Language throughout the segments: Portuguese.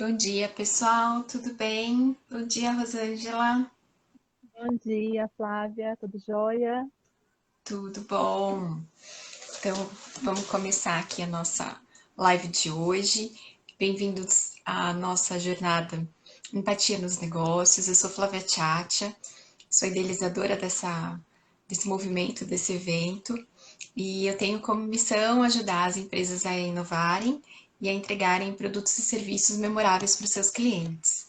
Bom dia, pessoal, tudo bem? Bom dia, Rosângela. Bom dia, Flávia, tudo jóia? Tudo bom? Então, vamos começar aqui a nossa live de hoje. Bem-vindos à nossa jornada Empatia nos Negócios. Eu sou Flávia Tchatia, sou idealizadora desse movimento, desse evento, e eu tenho como missão ajudar as empresas a inovarem e a entregarem produtos e serviços memoráveis para os seus clientes.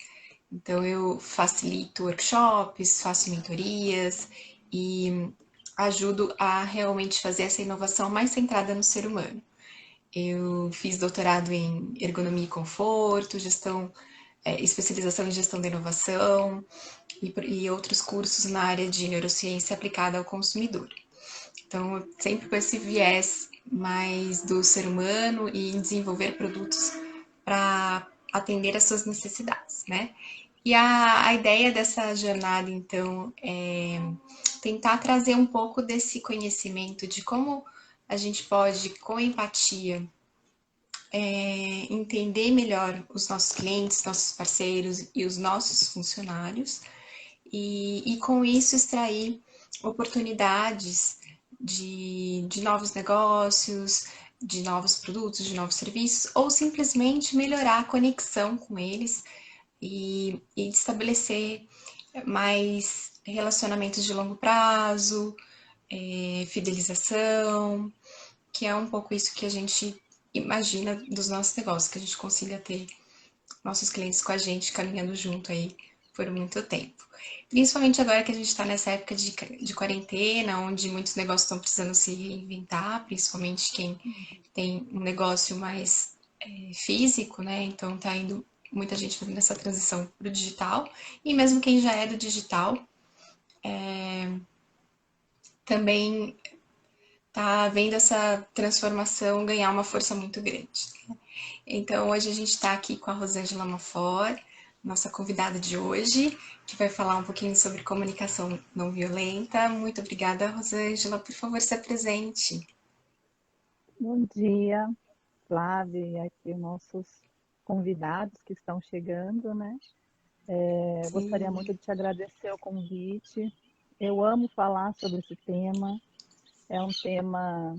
Então, eu facilito workshops, faço mentorias e ajudo a realmente fazer essa inovação mais centrada no ser humano. Eu fiz doutorado em ergonomia e conforto, especialização em gestão da inovação e outros cursos na área de neurociência aplicada ao consumidor. Então, sempre com esse viés mais do ser humano e em desenvolver produtos para atender às suas necessidades, né? E a ideia dessa jornada, então, é tentar trazer um pouco desse conhecimento de como a gente pode, com empatia, entender melhor os nossos clientes, nossos parceiros e os nossos funcionários, e com isso extrair oportunidades de novos negócios, de novos produtos, de novos serviços, ou simplesmente melhorar a conexão com eles e estabelecer mais relacionamentos de longo prazo, fidelização, que é um pouco isso que a gente imagina dos nossos negócios, que a gente consiga ter nossos clientes com a gente caminhando junto aí por muito tempo. Principalmente agora que a gente está nessa época de quarentena, onde muitos negócios estão precisando se reinventar, principalmente quem tem um negócio mais físico, né? Então tá indo muita gente fazendo essa transição para o digital. E mesmo quem já é do digital, também tá vendo essa transformação ganhar uma força muito grande. Então, hoje a gente está aqui com a Rosângela Mafor, nossa convidada de hoje, que vai falar um pouquinho sobre comunicação não violenta. Muito obrigada, Rosângela. Por favor, se apresente. Bom dia, Flávia, e aqui os nossos convidados que estão chegando, né? Gostaria Sim, muito de te agradecer o convite. Eu amo falar sobre esse tema. É um tema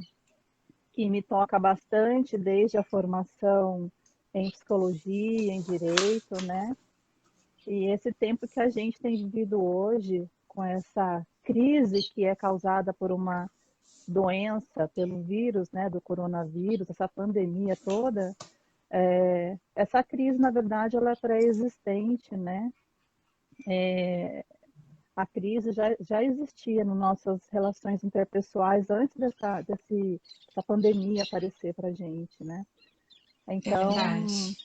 que me toca bastante desde a formação em psicologia, em direito, né? E esse tempo que a gente tem vivido hoje, com essa crise que é causada por uma doença, pelo vírus, né, do coronavírus, essa pandemia toda, essa crise, na verdade, ela é pré-existente, né? A crise já existia nas nossas relações interpessoais antes dessa pandemia aparecer para a gente, né? é Então, verdade.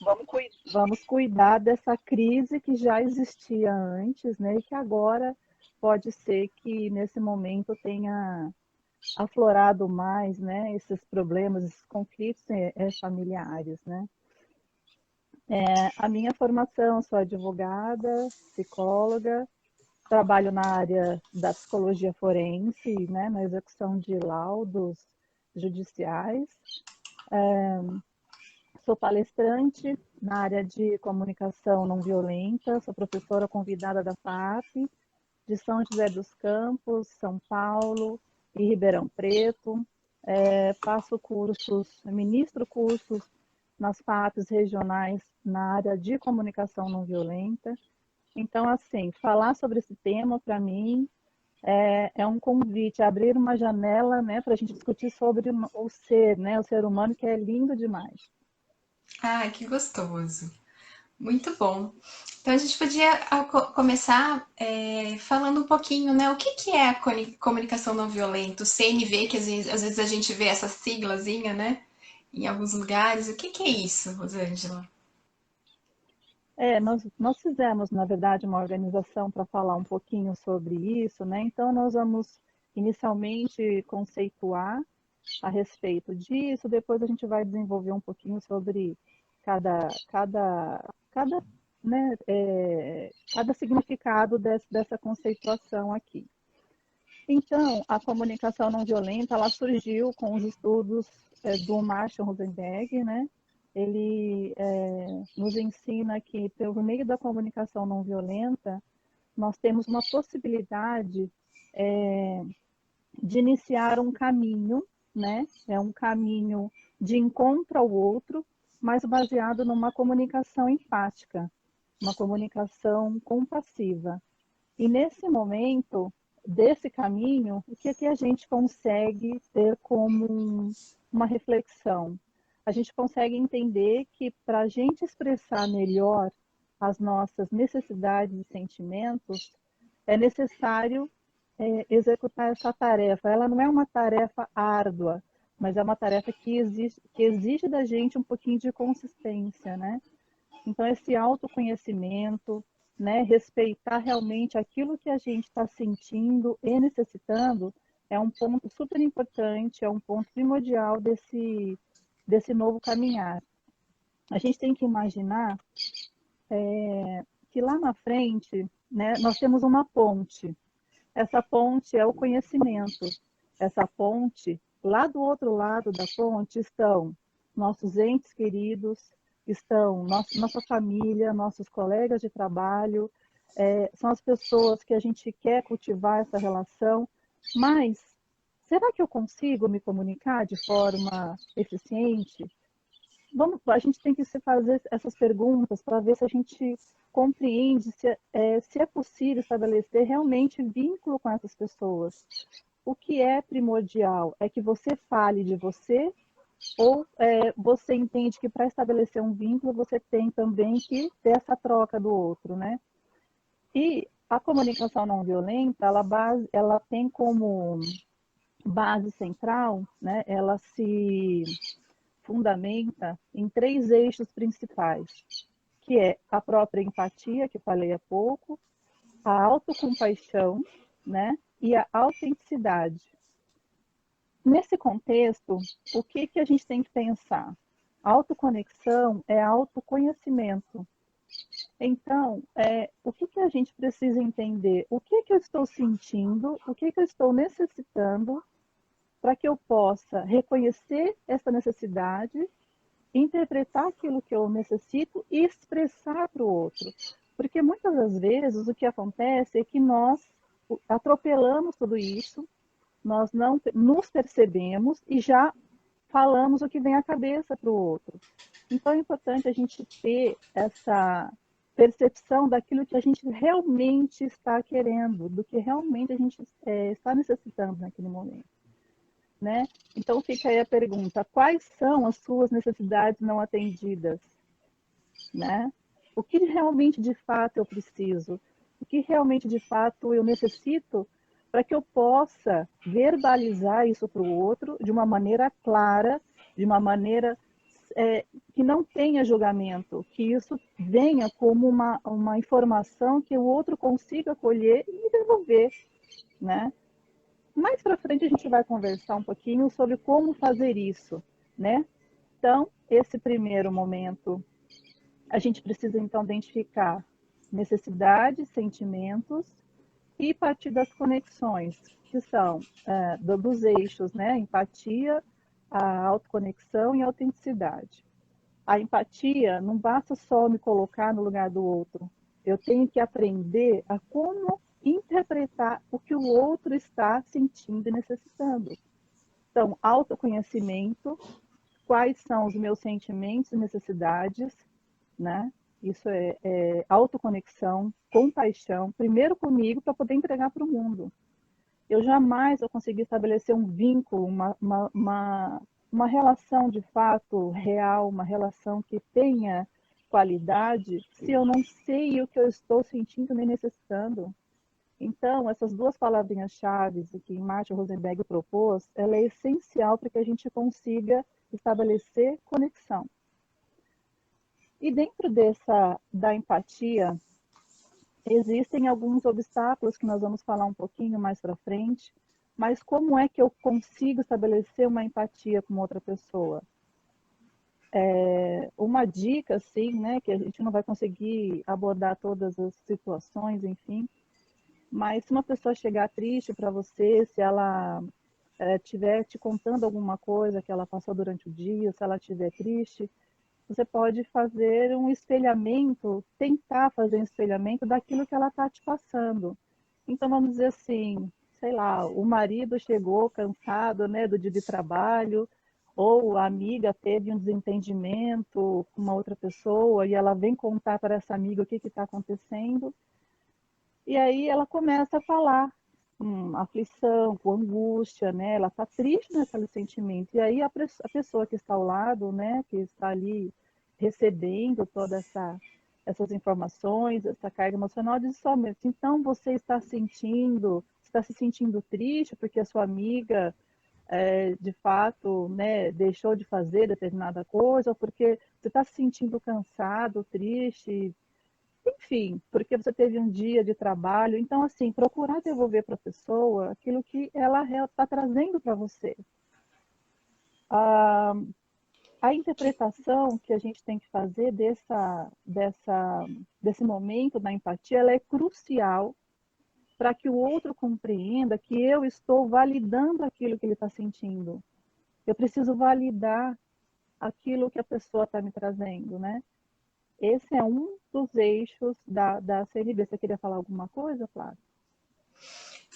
vamos cuidar dessa crise que já existia antes, né? E que agora pode ser que nesse momento tenha aflorado mais, né, esses problemas, esses conflitos familiares, né? A minha formação, sou advogada, psicóloga, trabalho na área da psicologia forense, né, na execução de laudos judiciais. Sou palestrante na área de comunicação não violenta, sou professora convidada da FAP, de São José dos Campos, São Paulo e Ribeirão Preto. Faço cursos, ministro cursos nas FAPs regionais na área de comunicação não violenta. Então, assim, falar sobre esse tema, para mim, é um convite, abrir uma janela, né, para a gente discutir sobre o ser, né, o ser humano, que é lindo demais. Ah, que gostoso. Muito bom. Então a gente podia começar falando um pouquinho, né? O que é a comunicação não violenta? O CNV, que às vezes a gente vê essa siglazinha, né? Em alguns lugares. O que é isso, Rosângela? Nós fizemos, na verdade, uma organização para falar um pouquinho sobre isso, né? Então, nós vamos inicialmente conceituar a respeito disso, depois a gente vai desenvolver um pouquinho sobre cada, né, cada significado dessa conceituação aqui. Então, a comunicação não violenta, ela surgiu com os estudos do Marshall Rosenberg, né? ele nos ensina que, pelo meio da comunicação não violenta, nós temos uma possibilidade de iniciar um caminho, né? É um caminho de encontro ao outro, mas baseado numa comunicação empática, uma comunicação compassiva. E nesse momento desse caminho, o que é que a gente consegue ter como uma reflexão? A gente consegue entender que para a gente expressar melhor as nossas necessidades e sentimentos, é necessário executar essa tarefa. Ela não é uma tarefa árdua, mas é uma tarefa que exige da gente um pouquinho de consistência, né? Então, esse autoconhecimento, né, respeitar realmente aquilo que a gente está sentindo e necessitando, é um ponto super importante, é um ponto primordial desse novo caminhar. A gente tem que imaginar que lá na frente, né, nós temos uma ponte. Essa ponte é o conhecimento. Essa ponte, lá do outro lado da ponte, estão nossos entes queridos, estão nossa família, nossos colegas de trabalho, são as pessoas que a gente quer cultivar essa relação, mas será que eu consigo me comunicar de forma eficiente? A gente tem que se fazer essas perguntas para ver se a gente compreende se é possível estabelecer realmente vínculo com essas pessoas. O que é primordial é que você fale de você ou você entende que para estabelecer um vínculo você tem também que ter essa troca do outro, né? E a comunicação não violenta, ela tem como base central, né? Ela se fundamenta em 3 eixos principais, que é a própria empatia, que falei há pouco, a autocompaixão, né? E a autenticidade. Nesse contexto, o que a gente tem que pensar? Autoconexão é autoconhecimento. Então, o que a gente precisa entender? O que eu estou sentindo? O que eu estou necessitando para que eu possa reconhecer essa necessidade, interpretar aquilo que eu necessito e expressar para o outro. Porque muitas das vezes o que acontece é que nós atropelamos tudo isso, nós não nos percebemos e já falamos o que vem à cabeça para o outro. Então é importante a gente ter essa percepção daquilo que a gente realmente está querendo, do que realmente a gente está necessitando naquele momento. Né? Então fica aí a pergunta: quais são as suas necessidades não atendidas? Né? O que realmente de fato eu preciso? O que realmente de fato eu necessito para que eu possa verbalizar isso para o outro de uma maneira clara, de uma maneira que não tenha julgamento, que isso venha como uma informação que o outro consiga acolher e devolver, né? Mais para frente a gente vai conversar um pouquinho sobre como fazer isso, né? Então, esse primeiro momento, a gente precisa então identificar necessidades, sentimentos e partir das conexões, que são dos eixos, né? Empatia, a autoconexão e a autenticidade. A empatia não basta só me colocar no lugar do outro. Eu tenho que aprender a como interpretar o que o outro está sentindo e necessitando. Então, autoconhecimento, quais são os meus sentimentos e necessidades, né? Isso é autoconexão, compaixão, primeiro comigo para poder entregar para o mundo. Eu jamais vou conseguir estabelecer um vínculo, uma relação de fato real, uma relação que tenha qualidade, se eu não sei o que eu estou sentindo nem necessitando. Então, essas 2 palavrinhas-chave que Martin Rosenberg propôs, ela é essencial para que a gente consiga estabelecer conexão. E dentro da empatia, existem alguns obstáculos que nós vamos falar um pouquinho mais para frente, mas como é que eu consigo estabelecer uma empatia com outra pessoa? Uma dica, assim, né, que a gente não vai conseguir abordar todas as situações, enfim, mas se uma pessoa chegar triste para você, se ela estiver te contando alguma coisa que ela passou durante o dia, se ela estiver triste, você pode fazer um espelhamento, tentar fazer um espelhamento daquilo que ela está te passando. Então, vamos dizer assim, sei lá, o marido chegou cansado, né, do dia de trabalho, ou a amiga teve um desentendimento com uma outra pessoa e ela vem contar para essa amiga o que está acontecendo. E aí ela começa a falar com aflição, com angústia, né? Ela está triste naquele sentimento. E aí a pessoa que está ao lado, né, que está ali recebendo toda essas informações, essa carga emocional, diz somente, então você está se sentindo triste porque a sua amiga de fato, né, deixou de fazer determinada coisa, ou porque você está se sentindo cansado, triste, enfim, porque você teve um dia de trabalho. Então, assim, procurar devolver para a pessoa aquilo que ela está trazendo para você. A, a Que- interpretação que a gente tem que fazer desse momento da empatia, ela é crucial para que o outro compreenda que eu estou validando aquilo que ele está sentindo. Eu preciso validar aquilo que a pessoa está me trazendo, né? Esse é um dos eixos da CNB. Você queria falar alguma coisa, Flávia?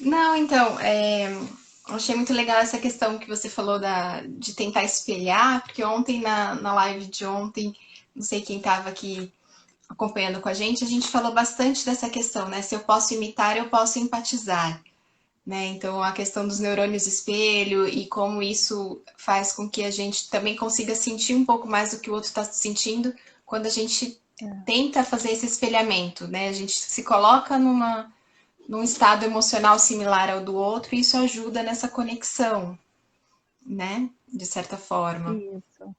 Não, então, eu achei muito legal essa questão que você falou de tentar espelhar, porque ontem na live de ontem, não sei quem estava aqui acompanhando com a gente falou bastante dessa questão, né? Se eu posso imitar, eu posso empatizar, né? Então, a questão dos neurônios espelho e como isso faz com que a gente também consiga sentir um pouco mais do que o outro está sentindo quando a gente É, tenta fazer esse espelhamento, né? A gente se coloca num estado emocional similar ao do outro e isso ajuda nessa conexão, né? De certa forma. isso.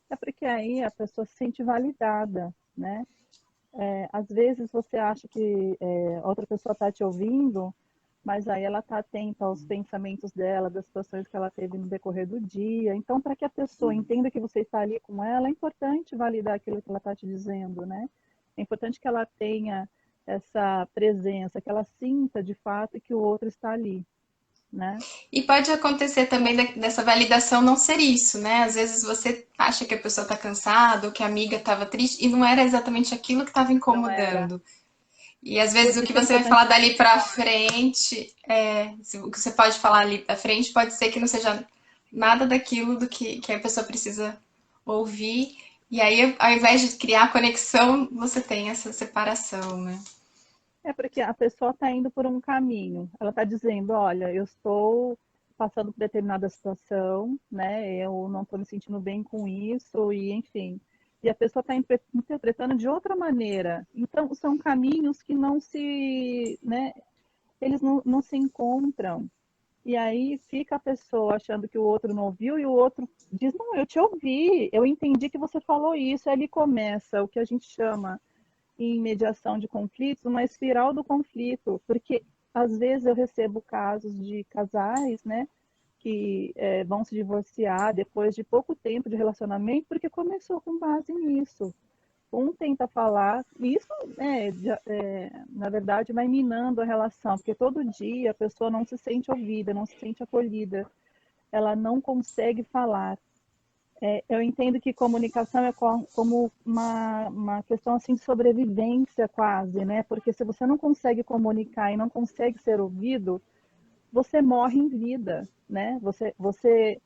É porque aí a pessoa se sente validada, né? Às vezes você acha que outra pessoa está te ouvindo, mas aí ela está atenta aos pensamentos dela, das situações que ela teve no decorrer do dia. Então, para que a pessoa entenda que você está ali com ela, é importante validar aquilo que ela está te dizendo, né? É importante que ela tenha essa presença, que ela sinta de fato que o outro está ali, né? E pode acontecer também dessa validação não ser isso, né? Às vezes você acha que a pessoa está cansada ou que a amiga estava triste e não era exatamente aquilo que estava Não era. incomodando. E às Por vezes o que isso é você vai importante falar que dali para frente, o que você pode falar ali para frente pode ser que não seja nada daquilo do que a pessoa precisa ouvir. E aí, ao invés de criar conexão, você tem essa separação, né? é porque a pessoa está indo por um caminho. Ela está dizendo, olha, eu estou passando por determinada situação, né? Eu não estou me sentindo bem com isso e enfim. E a pessoa está interpretando de outra maneira. Então, são caminhos que não se, né? Eles não se encontram. E aí fica a pessoa achando que o outro não ouviu e o outro diz, não, eu te ouvi, eu entendi que você falou isso. Aí ele começa o que a gente chama em mediação de conflitos, uma espiral do conflito, porque às vezes eu recebo casos de casais, né, que vão se divorciar depois de pouco tempo de relacionamento, porque começou com base nisso. Um tenta falar, e isso, na verdade, vai minando a relação, porque todo dia a pessoa não se sente ouvida, não se sente acolhida, ela não consegue falar. Eu entendo que comunicação é como uma questão assim de sobrevivência quase, né? Porque se você não consegue comunicar e não consegue ser ouvido, você morre em vida, né? Você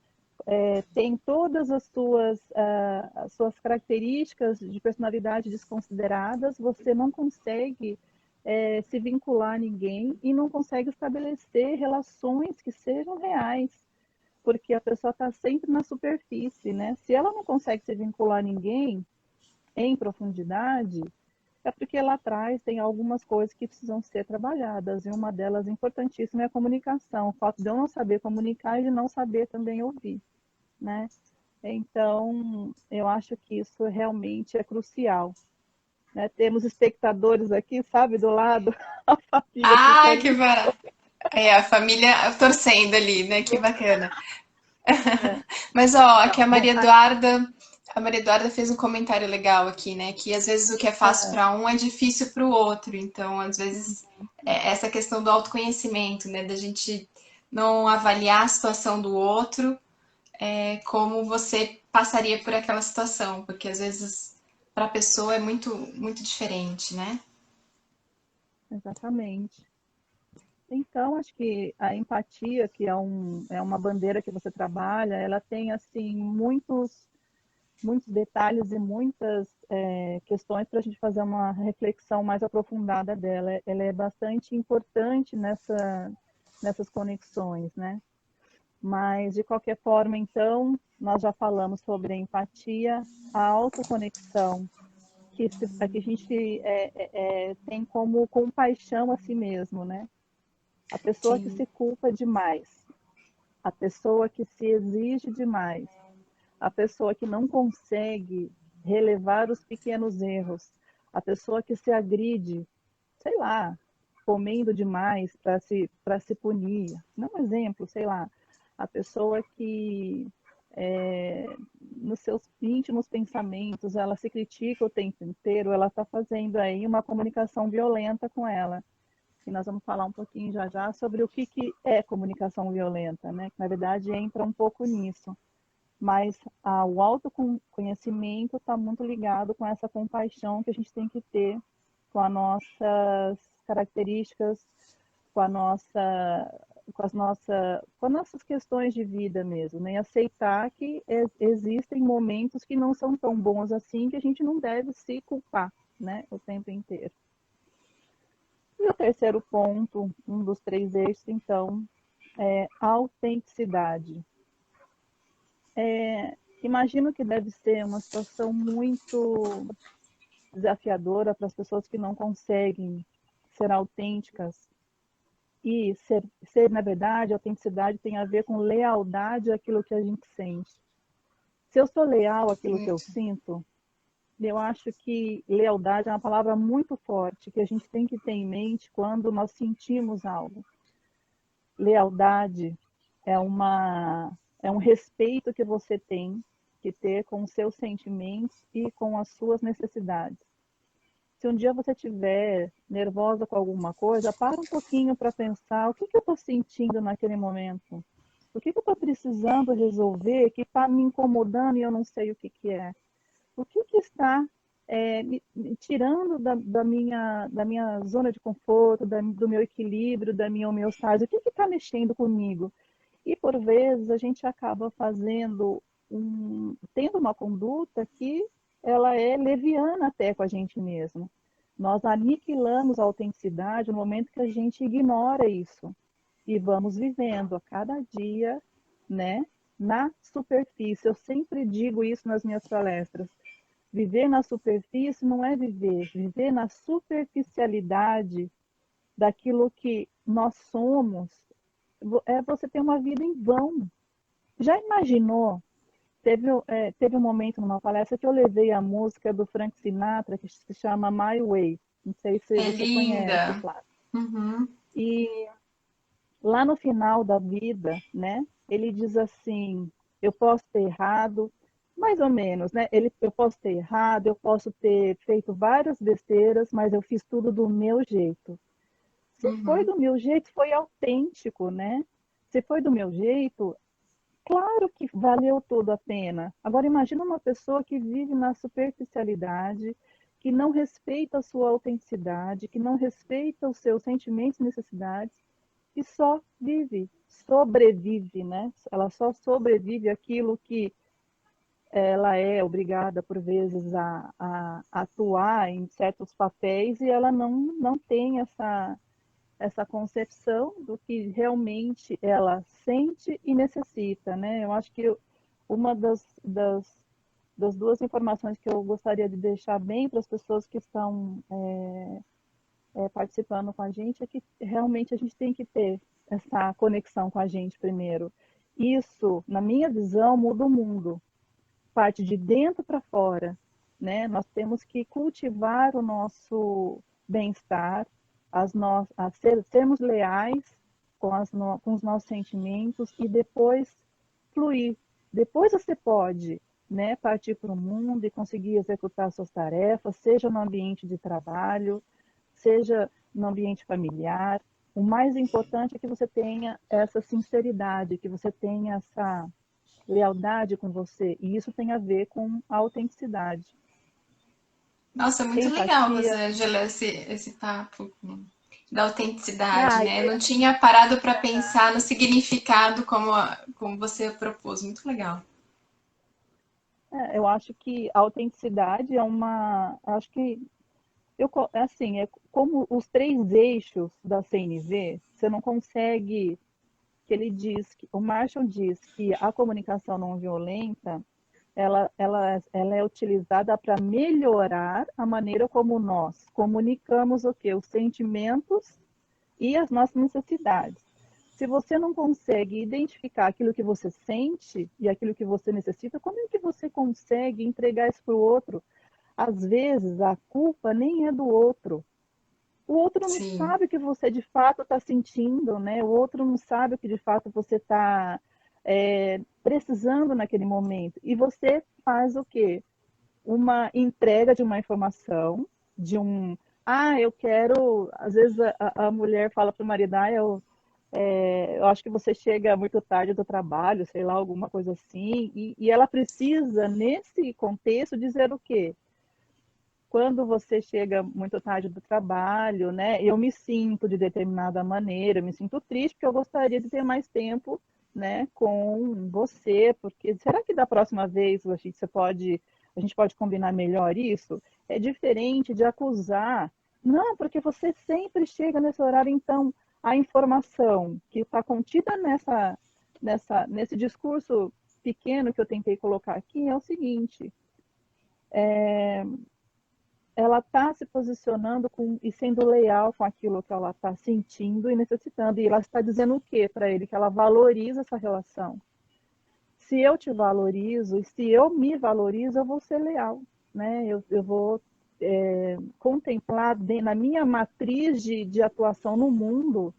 tem todas as suas características de personalidade desconsideradas, você não consegue se vincular a ninguém e não consegue estabelecer relações que sejam reais porque a pessoa está sempre na superfície, né? Se ela não consegue se vincular a ninguém em profundidade, é porque lá atrás tem algumas coisas que precisam ser trabalhadas, e uma delas importantíssima é a comunicação, o fato de eu não saber comunicar e de não saber também ouvir, né? Então, eu acho que isso realmente é crucial. Né? Temos espectadores aqui, sabe, do lado, a família Ah, que ficando. barato. É, a família torcendo ali, né? Que bacana. É, Mas, ó, aqui não, bom, A Maria Eduarda fez um comentário legal aqui, né? Que às vezes o que é fácil para um é difícil para o outro. Então, às vezes, essa questão do autoconhecimento, né? Da gente não avaliar a situação do outro como você passaria por aquela situação, porque às vezes para a pessoa é muito diferente, né? Exatamente. Então, acho que a empatia, que é uma bandeira que você trabalha, ela tem, assim, muitos detalhes e muitas questões para a gente fazer uma reflexão mais aprofundada dela. Ela é bastante importante nessas conexões, né? Mas, de qualquer forma, então, nós já falamos sobre a empatia, a autoconexão, que a gente tem como compaixão a si mesmo, né? A pessoa que Sim, se culpa demais, a pessoa que se exige demais, a pessoa que não consegue relevar os pequenos erros, a pessoa que se agride, sei lá, comendo demais para se punir. Não um exemplo, sei lá, a pessoa que nos seus íntimos pensamentos ela se critica o tempo inteiro, ela está fazendo aí uma comunicação violenta com ela. E nós vamos falar um pouquinho já já sobre o que é comunicação violenta, né? Que na verdade entra um pouco nisso. Mas o autoconhecimento está muito ligado com essa compaixão que a gente tem que ter com as nossas características, com a nossa, com as nossas questões de vida mesmo, né? E aceitar que existem momentos que não são tão bons assim, que a gente não deve se culpar, né? O tempo inteiro. E o terceiro ponto, um dos três eixos, então, é autenticidade. Imagino que deve ser uma situação muito desafiadora para as pessoas que não conseguem ser autênticas. E na verdade, autenticidade tem a ver com lealdade àquilo que a gente sente. Se eu sou leal àquilo que eu isso. sinto, eu acho que lealdade é uma palavra muito forte que a gente tem que ter em mente quando nós sentimos algo. Lealdade é um respeito que você tem que ter com os seus sentimentos e com as suas necessidades. Se um dia você estiver nervosa com alguma coisa, para um pouquinho para pensar o que eu estou sentindo naquele momento. O que eu estou precisando resolver que está me incomodando e eu não sei o que é. O que está me tirando da minha zona de conforto, do meu equilíbrio, da minha homeostase? O que está mexendo comigo? E por vezes a gente acaba tendo uma conduta que ela é leviana até com a gente mesmo. Nós aniquilamos a autenticidade no momento que a gente ignora isso e vamos vivendo a cada dia, né, na superfície. Eu sempre digo isso nas minhas palestras. Viver na superfície não é viver, viver na superficialidade daquilo que nós somos é você ter uma vida em vão. Já imaginou? Teve um momento numa palestra que eu levei a música do Frank Sinatra, que se chama My Way. Não sei se É você conhece, linda. Flávio. Uhum. E lá no final da vida, né, ele diz assim: eu posso ter errado, mais ou menos, né? Eu posso ter errado, eu posso ter feito várias besteiras, mas eu fiz tudo do meu jeito. Se foi Uhum. do meu jeito, foi autêntico, né? Se foi do meu jeito, claro que valeu tudo a pena. Agora imagina uma pessoa que vive na superficialidade, que não respeita a sua autenticidade, que não respeita os seus sentimentos e necessidades e só vive, sobrevive, né? Ela só sobrevive aquilo que ela é obrigada por vezes a atuar em certos papéis e ela não tem essa concepção do que realmente ela sente e necessita, né? Eu acho que uma das duas informações que eu gostaria de deixar bem para as pessoas que estão participando com a gente é que realmente a gente tem que ter essa conexão com a gente primeiro. Isso, na minha visão, muda o mundo. Parte de dentro para fora, né? Nós temos que cultivar o nosso bem-estar, sermos leais com os nossos sentimentos e depois fluir. Depois você pode, né, partir para o mundo e conseguir executar suas tarefas, seja no ambiente de trabalho, seja no ambiente familiar. O mais importante é que você tenha essa sinceridade, que você tenha lealdade com você. E isso tem a ver com a autenticidade. Nossa, muito legal, Empatia. Rosângela, esse papo da autenticidade, Ah, né? Eu não tinha parado para pensar no significado como você propôs. Muito legal. eu acho que a autenticidade é uma. Acho que assim, é como os três eixos da CNV, você não consegue. Que ele diz que o Marshall diz que a comunicação não violenta ela é utilizada para melhorar a maneira como nós comunicamos o quê? Os sentimentos e as nossas necessidades. Se você não consegue identificar aquilo que você sente e aquilo que você necessita, como é que você consegue entregar isso para o outro? Às vezes, a culpa nem é do outro. O outro não Sim, sabe o que você de fato está sentindo, né? O outro não sabe o que de fato você está precisando naquele momento. E você faz o quê? Uma entrega de uma informação, de um. Ah, eu quero. Às vezes a mulher fala para o marido, eu acho que você chega muito tarde do trabalho, sei lá, alguma coisa assim, e ela precisa, nesse contexto, dizer o quê? Quando você chega muito tarde do trabalho, né? Eu me sinto de determinada maneira, eu me sinto triste porque eu gostaria de ter mais tempo, né, com você, porque será que da próxima vez a gente pode combinar melhor isso? É diferente de acusar, não, porque você sempre chega nesse horário, então a informação que está contida nesse discurso pequeno que eu tentei colocar aqui é o seguinte: ela está se posicionando e sendo leal com aquilo que ela está sentindo e necessitando. E ela está dizendo o quê para ele? Que ela valoriza essa relação. Se eu te valorizo e se eu me valorizo, eu vou ser leal. Né? Eu vou contemplar na minha matriz de atuação no mundo,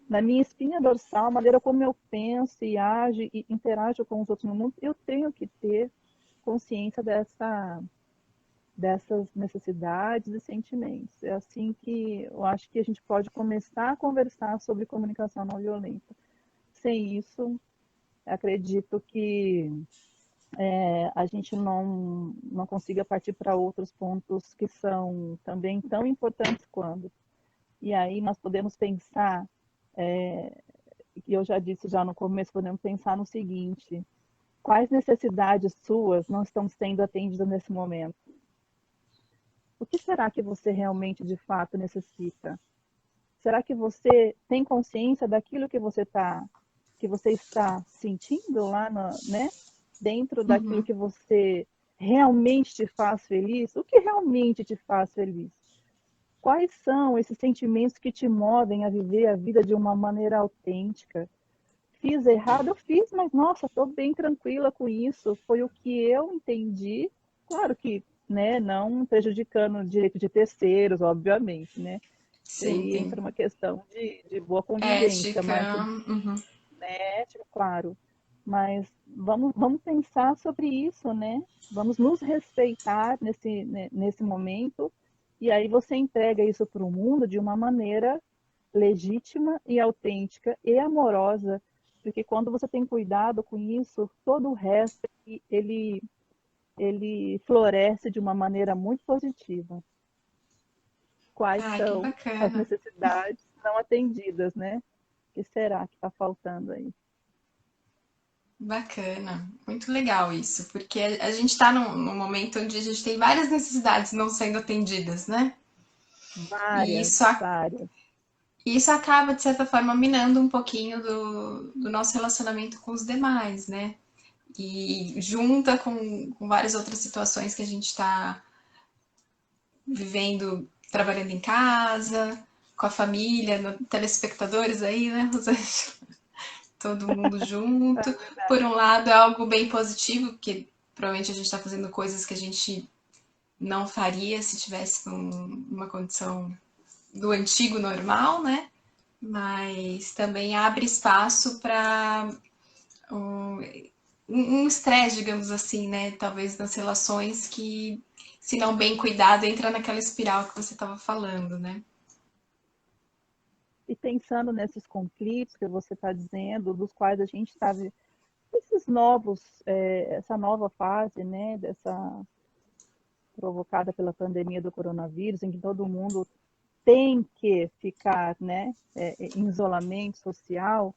na minha espinha dorsal, a maneira como eu penso e ajo e interajo com os outros no mundo, eu tenho que ter consciência dessas necessidades e sentimentos. É assim que eu acho que a gente pode começar a conversar sobre comunicação não violenta. Sem isso, acredito que a gente não consiga partir para outros pontos que são também tão importantes quanto. E aí nós podemos pensar, e eu já disse já no começo, podemos pensar no seguinte: quais necessidades suas não estão sendo atendidas nesse momento? O que será que você realmente de fato necessita? Será que você tem consciência daquilo que você está sentindo lá, né? Dentro daquilo uhum. que você realmente te faz feliz? O que realmente te faz feliz? Quais são esses sentimentos que te movem a viver a vida de uma maneira autêntica? Fiz errado? Eu fiz, mas nossa, estou bem tranquila com isso. Foi o que eu entendi. Claro que, né, não prejudicando o direito de terceiros, obviamente, né? Sim, Aí entra tem uma questão de boa convivência, mas ética. Uhum. ética, claro. Mas vamos pensar sobre isso, né? Vamos nos respeitar nesse momento, e aí você entrega isso para o mundo de uma maneira legítima e autêntica e amorosa, porque quando você tem cuidado com isso, todo o resto ele, ele floresce de uma maneira muito positiva. Quais Ai, que são as bacana. necessidades não atendidas, né? O que será que está faltando aí? Bacana. Muito legal isso, porque a gente está num momento onde a gente tem várias necessidades não sendo atendidas, né? E Várias, isso, várias. isso acaba, de certa forma, minando um pouquinho do nosso relacionamento com os demais, né? E junta com várias outras situações que a gente está vivendo, trabalhando em casa, com a família, telespectadores aí, né, Rosângela? Todo mundo junto. É Por verdade. um lado, é algo bem positivo, porque provavelmente a gente está fazendo coisas que a gente não faria se tivesse numa condição do antigo normal, né? Mas também abre espaço para um estresse, digamos assim, né? Talvez nas relações que, se não bem cuidado, entra naquela espiral que você estava falando, né? E pensando nesses conflitos que você está dizendo, dos quais a gente está essa nova fase, né, provocada pela pandemia do coronavírus, em que todo mundo tem que ficar, né, em isolamento social,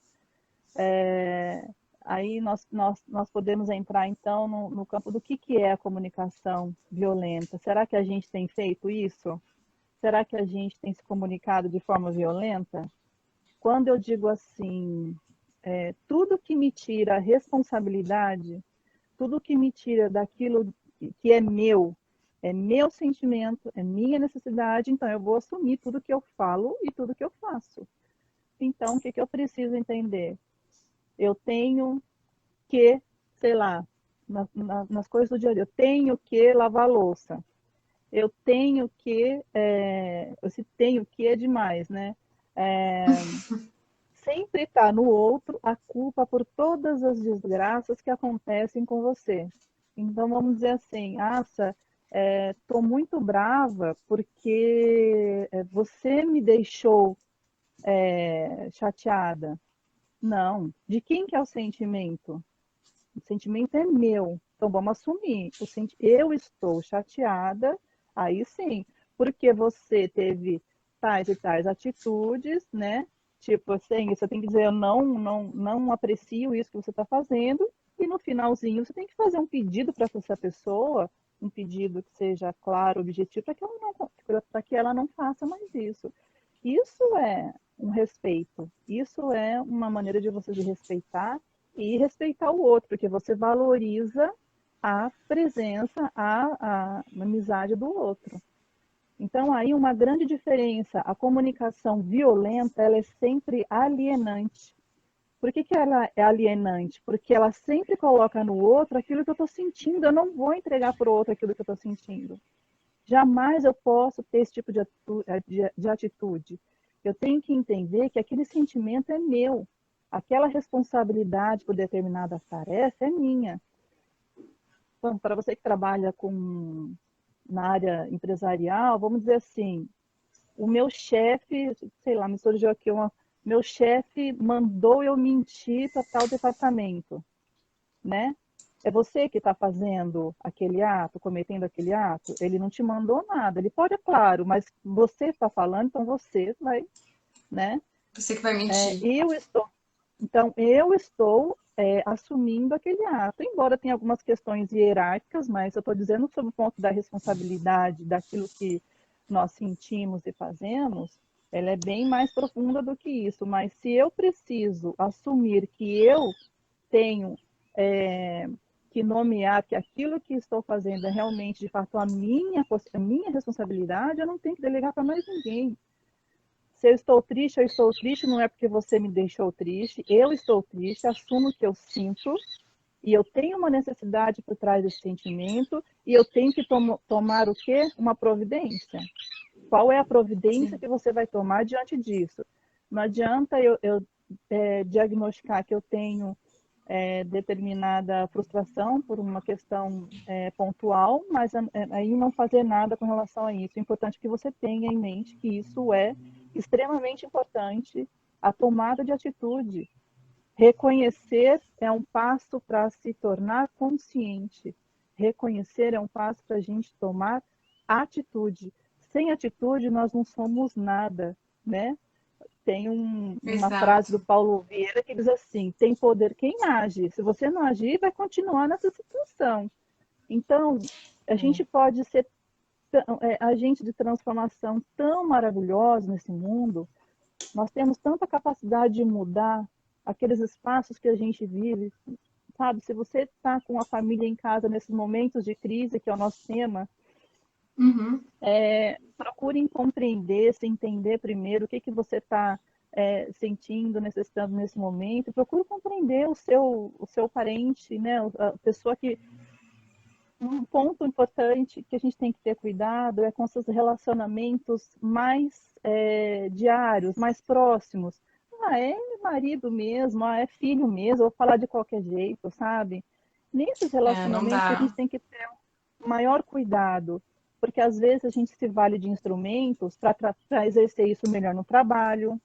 aí nós podemos entrar, então, no campo do que é a comunicação violenta. Será que a gente tem feito isso? Será que a gente tem se comunicado de forma violenta? Quando eu digo assim, tudo que me tira a responsabilidade, tudo que me tira daquilo que é meu sentimento, é minha necessidade, então eu vou assumir tudo que eu falo e tudo que eu faço. Então, o que eu preciso entender? Eu tenho que, sei lá, nas coisas do dia a dia, eu tenho que lavar a louça. Eu tenho que, esse tenho que é demais, né? É, sempre está no outro a culpa por todas as desgraças que acontecem com você. Então, vamos dizer assim, Assa, estou muito brava porque você me deixou chateada. Não. De quem que é o sentimento? O sentimento é meu. Então, vamos assumir. Eu estou chateada, aí sim, porque você teve tais e tais atitudes, né? Tipo assim, você tem que dizer, eu não aprecio isso que você está fazendo, e no finalzinho você tem que fazer um pedido para essa pessoa, um pedido que seja claro, objetivo, para que ela não faça mais isso. Isso é um respeito, isso é uma maneira de você se respeitar e respeitar o outro, porque você valoriza a presença, a amizade do outro. Então, aí uma grande diferença, a comunicação violenta, ela é sempre alienante. Por que ela é alienante? Porque ela sempre coloca no outro aquilo que eu estou sentindo, eu não vou entregar para o outro aquilo que eu estou sentindo. Jamais eu posso ter esse tipo de atitude. Eu tenho que entender que aquele sentimento é meu. Aquela responsabilidade por determinada tarefa é minha. Então, para você que trabalha na área empresarial, vamos dizer assim, o meu chefe, sei lá, me surgiu aqui meu chefe mandou eu mentir para tal departamento, né? É você que está fazendo aquele ato, cometendo aquele ato? Ele não te mandou nada. Ele pode, é claro, mas você está falando, então você vai, né? Você que vai mentir. Eu estou assumindo aquele ato, embora tenha algumas questões hierárquicas, mas eu estou dizendo sobre o ponto da responsabilidade, daquilo que nós sentimos e fazemos, ela é bem mais profunda do que isso. Mas se eu preciso assumir que eu tenho que nomear que aquilo que estou fazendo é realmente, de fato, a minha responsabilidade, eu não tenho que delegar para mais ninguém. Se eu estou triste, não é porque você me deixou triste, eu estou triste, assumo que eu sinto, e eu tenho uma necessidade por trás desse sentimento, e eu tenho que tomar o quê? Uma providência. Qual é a providência Sim. que você vai tomar diante disso? Não adianta eu diagnosticar que eu tenho determinada frustração por uma questão pontual, mas aí não fazer nada com relação a isso. É importante que você tenha em mente que isso é extremamente importante, a tomada de atitude. Reconhecer é um passo para se tornar consciente. Reconhecer é um passo para a gente tomar atitude. Sem atitude, nós não somos nada, né? Tem uma frase do Exato. Paulo Vieira que diz assim: tem poder quem age. Se você não agir, vai continuar nessa situação. Então, a É. gente pode ser agente de transformação tão maravilhoso nesse mundo. Nós temos tanta capacidade de mudar aqueles espaços que a gente vive. Sabe, se você está com a família em casa nesses momentos de crise, que é o nosso tema, Uhum. procurem compreender, se entender primeiro o que você está sentindo, necessitando nesse momento. Procure compreender o seu parente, né? A pessoa que. Um ponto importante que a gente tem que ter cuidado é com seus relacionamentos mais diários, mais próximos. Ah, é marido mesmo, é filho mesmo, vou falar de qualquer jeito, sabe? Nesses É, não relacionamentos que a dá. gente tem que ter maior cuidado, porque às vezes a gente se vale de instrumentos para exercer isso melhor no trabalho.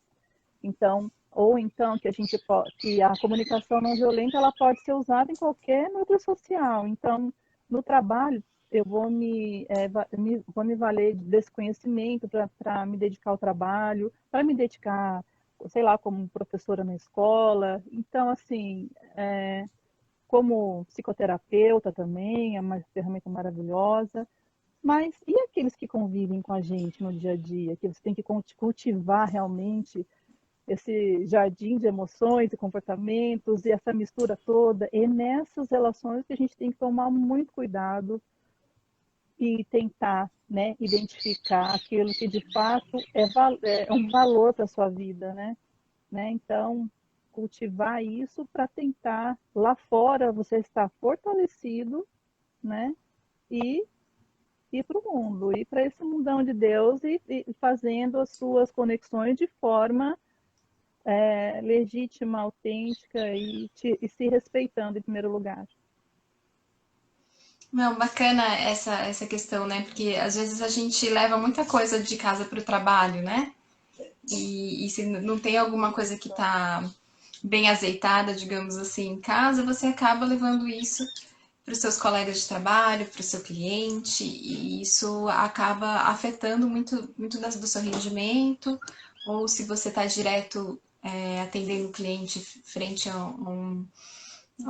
Então, ou então que a comunicação não violenta ela pode ser usada em qualquer núcleo social. Então, no trabalho, eu vou me valer desse conhecimento para me dedicar ao trabalho, para me dedicar, sei lá, como professora na escola. Então, assim, como psicoterapeuta também, é uma ferramenta maravilhosa. Mas e aqueles que convivem com a gente no dia a dia, que você tem que cultivar realmente esse jardim de emoções e comportamentos e essa mistura toda? É nessas relações que a gente tem que tomar muito cuidado e tentar, né, identificar aquilo que de fato é um valor para a sua vida, né? Então, cultivar isso para tentar lá fora você estar fortalecido, né? E ir para o mundo, ir para esse mundão de Deus e fazendo as suas conexões de forma legítima, autêntica e se respeitando em primeiro lugar. Não, bacana essa questão, né? Porque às vezes a gente leva muita coisa de casa para o trabalho, né? E se não tem alguma coisa que tá bem azeitada, digamos assim, em casa, você acaba levando isso para os seus colegas de trabalho, para o seu cliente, e isso acaba afetando muito do seu rendimento, ou se você está direto atendendo o cliente frente a um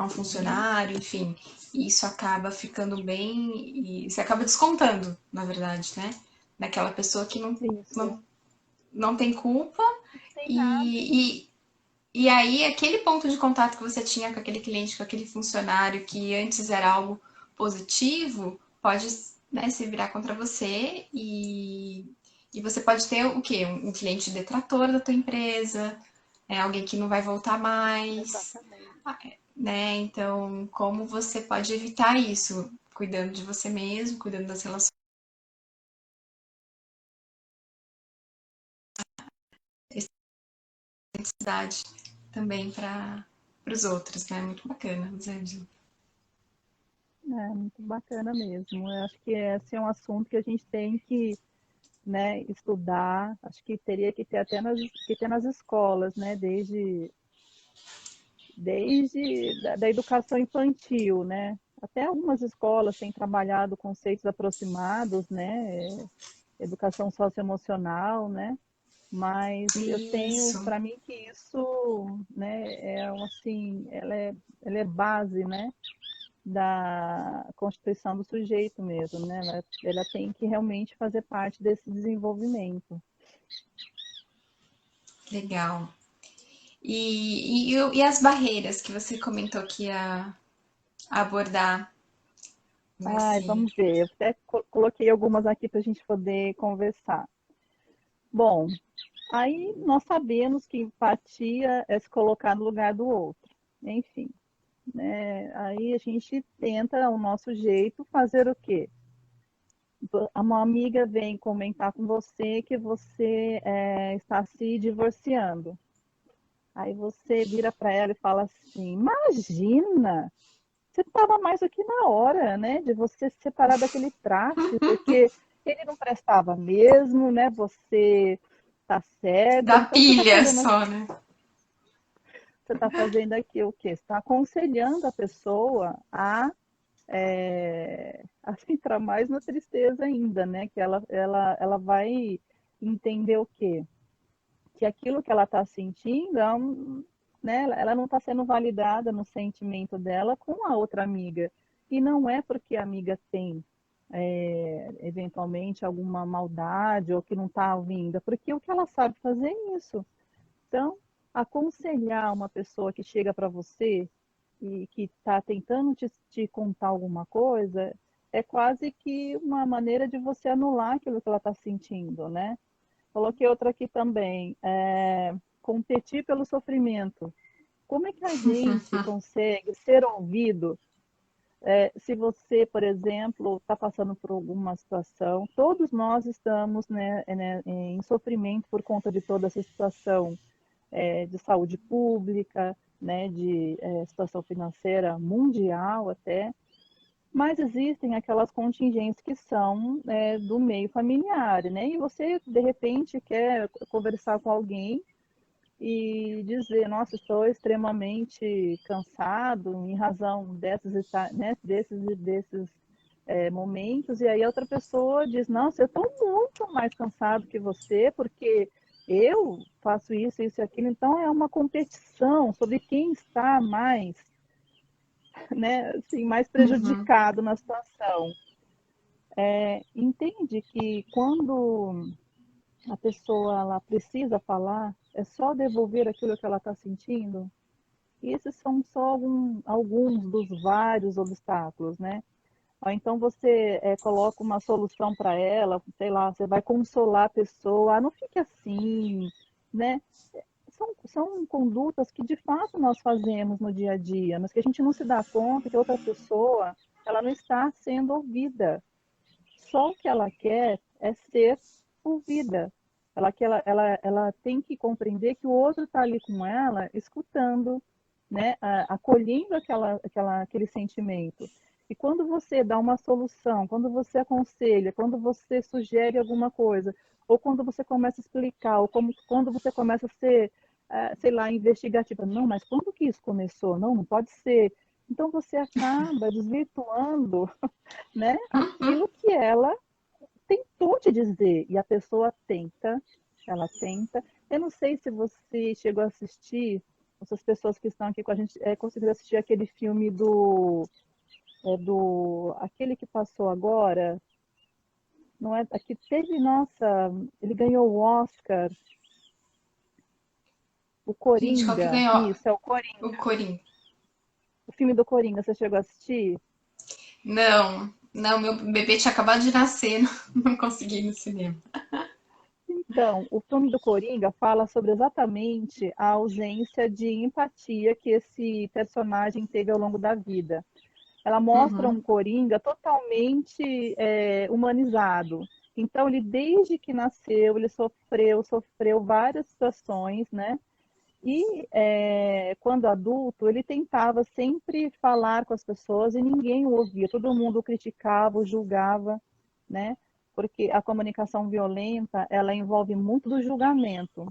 funcionário, enfim, isso acaba ficando bem e você acaba descontando, na verdade, né? Daquela pessoa que Isso. não tem culpa Sem nada. e, e aí, aquele ponto de contato que você tinha com aquele cliente, com aquele funcionário, que antes era algo positivo, pode, né, se virar contra você e você pode ter o quê? Um cliente detrator da tua empresa, alguém que não vai voltar mais, Exatamente. né? Então, como você pode evitar isso? Cuidando de você mesmo, cuidando das relações, cidade também para os outros, né? Muito bacana, Rosângela. É muito bacana mesmo. Eu acho que esse é um assunto que a gente tem que, né, estudar. Acho que teria que ter até que ter nas escolas, né, desde da educação infantil, né? Até algumas escolas têm trabalhado conceitos aproximados, né? Educação socioemocional, né? Mas eu tenho Isso, para mim que isso, né, assim, ela é base, né, da constituição do sujeito mesmo, né? Ela tem que realmente fazer parte desse desenvolvimento. legal. E as barreiras que você comentou que ia abordar Ai, nesse. vamos ver. Eu até coloquei algumas aqui para a gente poder conversar. Bom, aí nós sabemos que empatia é se colocar no lugar do outro. Enfim, né? Aí a gente tenta, ao nosso jeito, fazer o quê? Uma amiga vem comentar com você que você está se divorciando. Aí você vira para ela e fala assim: Imagina, você estava mais do que na hora, né, de você se separar daquele traste, porque ele não prestava mesmo, né? Você tá certa. Da Então pilha só, né? você está fazendo aqui o quê? Você está aconselhando a pessoa a entrar mais na tristeza ainda, né? Que ela vai entender o quê? Que aquilo que ela está sentindo, né? Ela não está sendo validada no sentimento dela com a outra amiga. E não é porque a amiga tem eventualmente alguma maldade ou que não está ouvindo, é porque o que ela sabe fazer é isso. Então, aconselhar uma pessoa que chega para você e que está tentando te contar alguma coisa é quase que uma maneira de você anular aquilo que ela está sentindo, né? Coloquei outra aqui também, competir pelo sofrimento. Como é que a gente consegue ser ouvido se você, por exemplo, está passando por alguma situação? Todos nós estamos, né, em sofrimento por conta de toda essa situação de saúde pública, né, de situação financeira mundial até, mas existem aquelas contingências que são do meio familiar, né? E você, de repente, quer conversar com alguém e dizer, nossa, estou extremamente cansado em razão desses momentos, e aí a outra pessoa diz, nossa, eu estou muito mais cansado que você, porque eu faço isso e aquilo, então é uma competição sobre quem está mais, né, assim, mais Uhum. prejudicado na situação. Entende que quando a pessoa ela precisa falar, é só devolver aquilo que ela está sentindo? E esses são só alguns dos vários obstáculos, né? Ou então você coloca uma solução para ela, sei lá, você vai consolar a pessoa, não fique assim, né? São condutas que de fato nós fazemos no dia a dia, mas que a gente não se dá conta que a outra pessoa ela não está sendo ouvida. Só o que ela quer é ser ouvida. Ela tem que compreender que o outro está ali com ela, escutando, né? Acolhendo aquele sentimento. E quando você dá uma solução, quando você aconselha, quando você sugere alguma coisa, ou quando você começa a explicar, ou quando você começa a ser, sei lá, investigativa, não, mas quando que isso começou? Não, não pode ser. Então você acaba desvirtuando, né, Uhum. aquilo que ela tentou te dizer. E a pessoa tenta, ela tenta. Eu não sei se você chegou a assistir, essas pessoas que estão aqui com a gente, conseguiram assistir aquele filme aquele que passou agora, não é, aqui teve, nossa, ele ganhou o Oscar, o Gente, qual que Coringa, ganhou? isso, é o O Coringa. Coringa. O filme do Coringa, você chegou a assistir? Não, não, meu bebê tinha acabado de nascer, não consegui ir no cinema. Então, o filme do Coringa fala sobre exatamente a ausência de empatia que esse personagem teve ao longo da vida. Ela mostra Uhum. um Coringa totalmente humanizado. Então, ele desde que nasceu, ele sofreu várias situações, né? E quando adulto, ele tentava sempre falar com as pessoas e ninguém o ouvia. Todo mundo o criticava, o julgava, né? Porque a comunicação violenta, ela envolve muito do julgamento.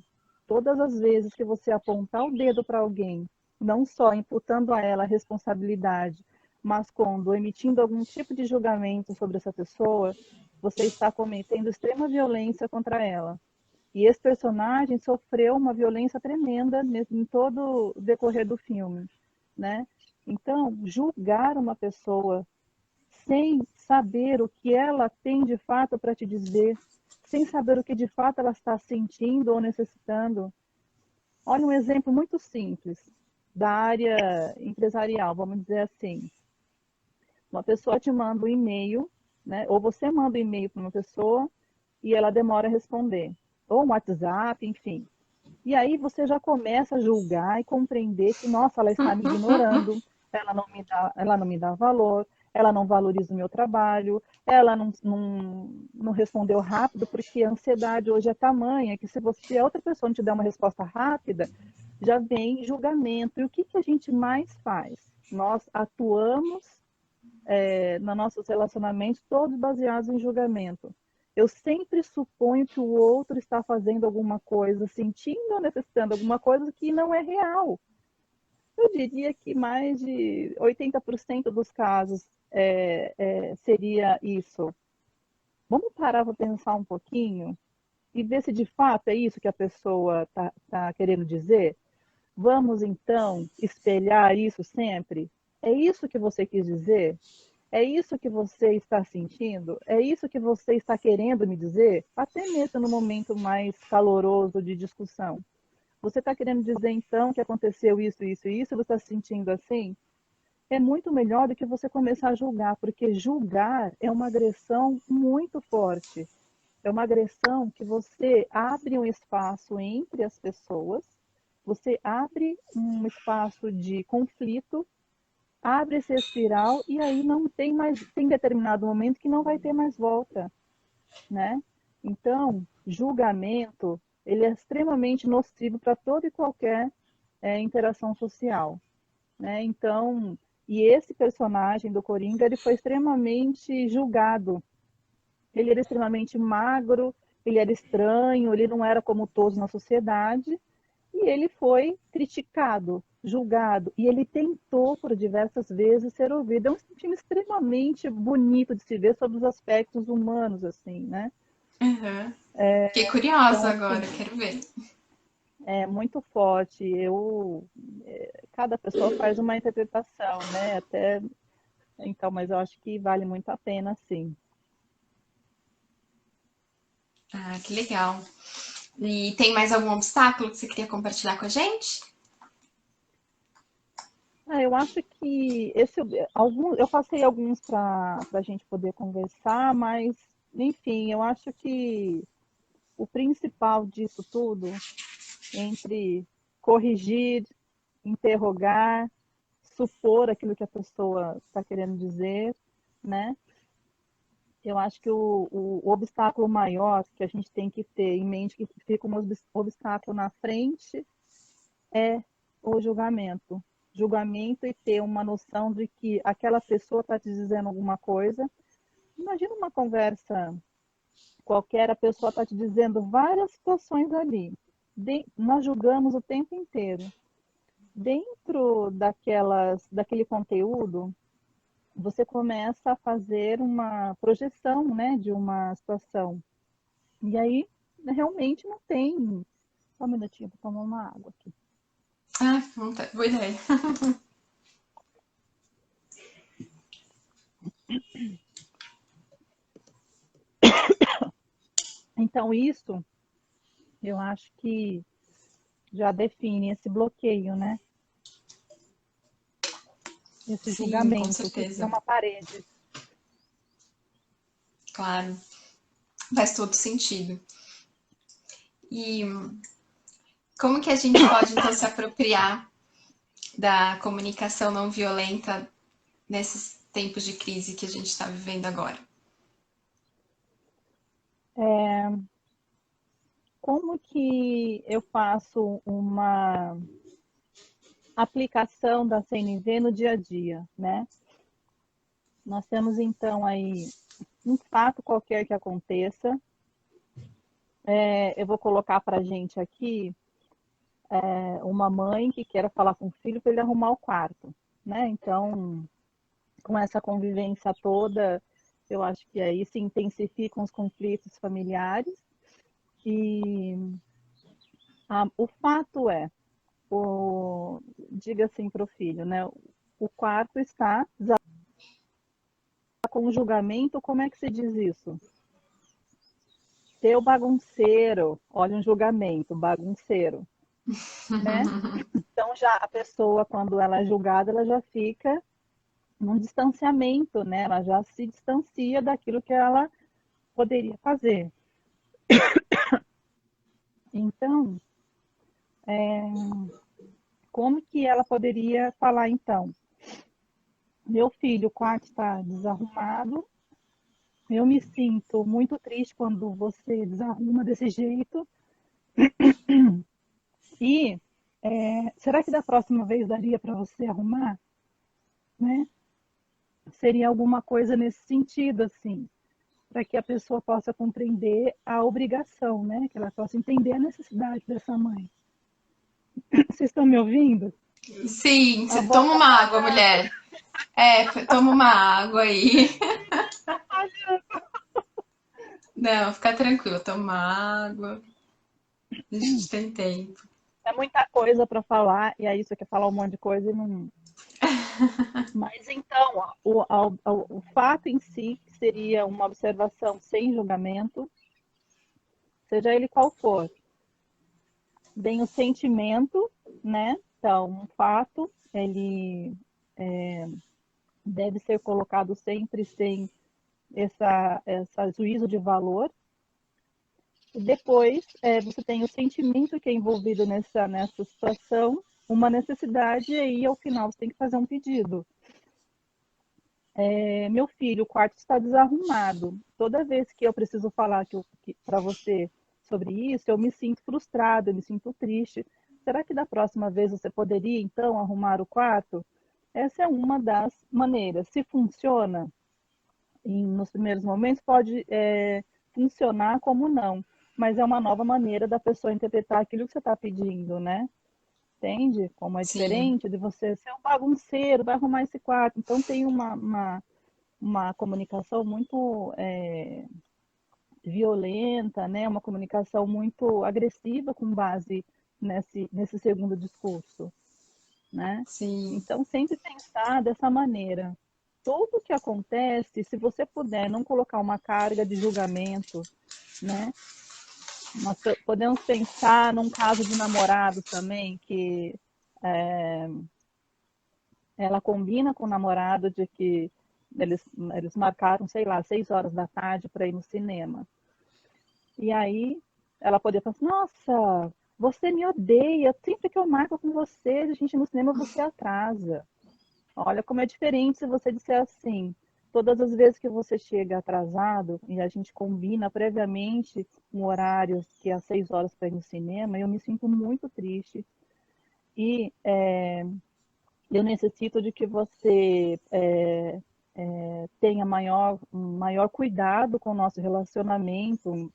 Todas as vezes que você apontar o dedo para alguém, não só imputando a ela a responsabilidade, mas quando emitindo algum tipo de julgamento sobre essa pessoa, você está cometendo extrema violência contra ela. E esse personagem sofreu uma violência tremenda em todo o decorrer do filme, né? Então, julgar uma pessoa sem saber o que ela tem de fato para te dizer, sem saber o que de fato ela está sentindo ou necessitando. Olha um exemplo muito simples da área empresarial, vamos dizer assim. Uma pessoa te manda um e-mail, né? Ou você manda um e-mail para uma pessoa e ela demora a responder. Ou um WhatsApp, enfim. E aí você já começa a julgar e compreender que, nossa, ela está me ignorando, ela não me dá valor, ela não valoriza o meu trabalho, ela não respondeu rápido, porque a ansiedade hoje é tamanha que se a outra pessoa não te der uma resposta rápida, já vem julgamento. E o que, que a gente mais faz? Nós atuamos nos nossos relacionamentos todos baseados em julgamento. Eu sempre suponho que o outro está fazendo alguma coisa, sentindo ou necessitando alguma coisa que não é real. Eu diria que mais de 80% dos casos seria isso. Vamos parar para pensar um pouquinho e ver se de fato é isso que a pessoa está querendo dizer? Vamos então espelhar isso sempre? É isso que você quis dizer? É isso que você está sentindo? É isso que você está querendo me dizer? Até mesmo no momento mais caloroso de discussão. Você está querendo dizer então que aconteceu isso, isso e isso? Você está se sentindo assim? É muito melhor do que você começar a julgar, porque julgar é uma agressão muito forte. É uma agressão que você abre um espaço entre as pessoas, você abre um espaço de conflito, abre esse espiral e aí não tem mais, tem determinado momento que não vai ter mais volta, né? Então, julgamento, ele é extremamente nocivo para toda e qualquer interação social, né? Então, e esse personagem do Coringa, ele foi extremamente julgado. Ele era extremamente magro, ele era estranho, ele não era como todos na sociedade, E ele foi criticado, julgado, e ele tentou por diversas vezes ser ouvido. É um filme extremamente bonito de se ver sobre os aspectos humanos, assim, né? Uhum. Fiquei curiosa Então, agora, assim, quero ver. é muito forte. Cada pessoa faz uma interpretação, né? Então, mas eu acho que vale muito a pena, sim. Ah, que legal. E tem mais algum obstáculo que você queria compartilhar com a gente? Eu acho que eu passei alguns para a gente poder conversar, mas, enfim, eu acho que o principal disso tudo, entre corrigir, interrogar, supor aquilo que a pessoa está querendo dizer, né? Eu acho que o obstáculo maior que a gente tem que ter em mente, que fica um obstáculo na frente, é o julgamento. Julgamento e ter uma noção de que aquela pessoa está te dizendo alguma coisa. Imagina uma conversa qualquer, a pessoa está te dizendo várias situações ali. Nós julgamos o tempo inteiro. Dentro daquele conteúdo, você começa a fazer uma projeção, né, de uma situação. E aí, realmente não tem. Só um minutinho para tomar uma água aqui. Ah, boa ideia. Então, isso eu acho que já define esse bloqueio, né? Esse Sim, com julgamento que é certeza. uma parede. Claro, faz todo sentido. E como que a gente pode, então, se apropriar da comunicação não violenta nesses tempos de crise que a gente está vivendo agora? Como que eu faço uma aplicação da CNV no dia a dia, né? Nós temos então aí um fato qualquer que aconteça. Eu vou colocar para a gente aqui uma mãe que quer falar com o filho para ele arrumar o quarto, né? Então, com essa convivência toda, eu acho que aí se intensificam os conflitos familiares e o fato é, diga assim para o filho, né? O quarto está com julgamento, como é que se diz isso? Seu bagunceiro, olha um julgamento, bagunceiro, né? Então já a pessoa, quando ela é julgada, ela já fica num distanciamento, né? Ela já se distancia daquilo que ela poderia fazer. Então, como que ela poderia falar então? Meu filho, o quarto está desarrumado. Eu me sinto muito triste quando você desarruma desse jeito. E será que da próxima vez daria para você arrumar? Né? Seria alguma coisa nesse sentido, assim, para que a pessoa possa compreender a obrigação, né? Que ela possa entender a necessidade dessa mãe. Vocês estão me ouvindo? Sim, A você voz toma uma água, apagada. mulher. É, toma uma água aí. Não, fica tranquilo, toma água. A gente tem tempo. É muita coisa para falar, e aí você quer falar um monte de coisa e não. Mas então, ó, o fato em si que seria uma observação sem julgamento, seja ele qual for. Vem o sentimento, né? Então, um fato, ele deve ser colocado sempre sem essa juízo de valor. E depois, você tem o sentimento que é envolvido nessa situação, uma necessidade, e aí, ao final, você tem que fazer um pedido. Meu filho, o quarto está desarrumado. Toda vez que eu preciso falar para você sobre isso, eu me sinto frustrada, eu me sinto triste. Será que da próxima vez você poderia, então, arrumar o quarto? Essa é uma das maneiras. Se funciona, nos primeiros momentos, pode funcionar como não. mas é uma nova maneira da pessoa interpretar aquilo que você está pedindo, né? Entende? Como é Sim, diferente de você ser um bagunceiro, vai arrumar esse quarto. Então tem uma comunicação muito violenta, né? Uma comunicação muito agressiva com base nesse segundo discurso, né? sim. Então sempre pensar dessa maneira. Tudo que acontece, se você puder não colocar uma carga de julgamento, né? Nós podemos pensar num caso de namorados também, que ela combina com o namorado de que eles marcaram, sei lá, 6 horas da tarde para ir no cinema. E aí ela poderia falar assim, nossa, você me odeia, sempre que eu marco com você, a gente ir no cinema, você atrasa. Olha como é diferente se você disser assim, todas as vezes que você chega atrasado e a gente combina previamente um horário que é às 6 horas para ir no cinema, eu me sinto muito triste e eu necessito de que você tenha um maior cuidado com o nosso relacionamento.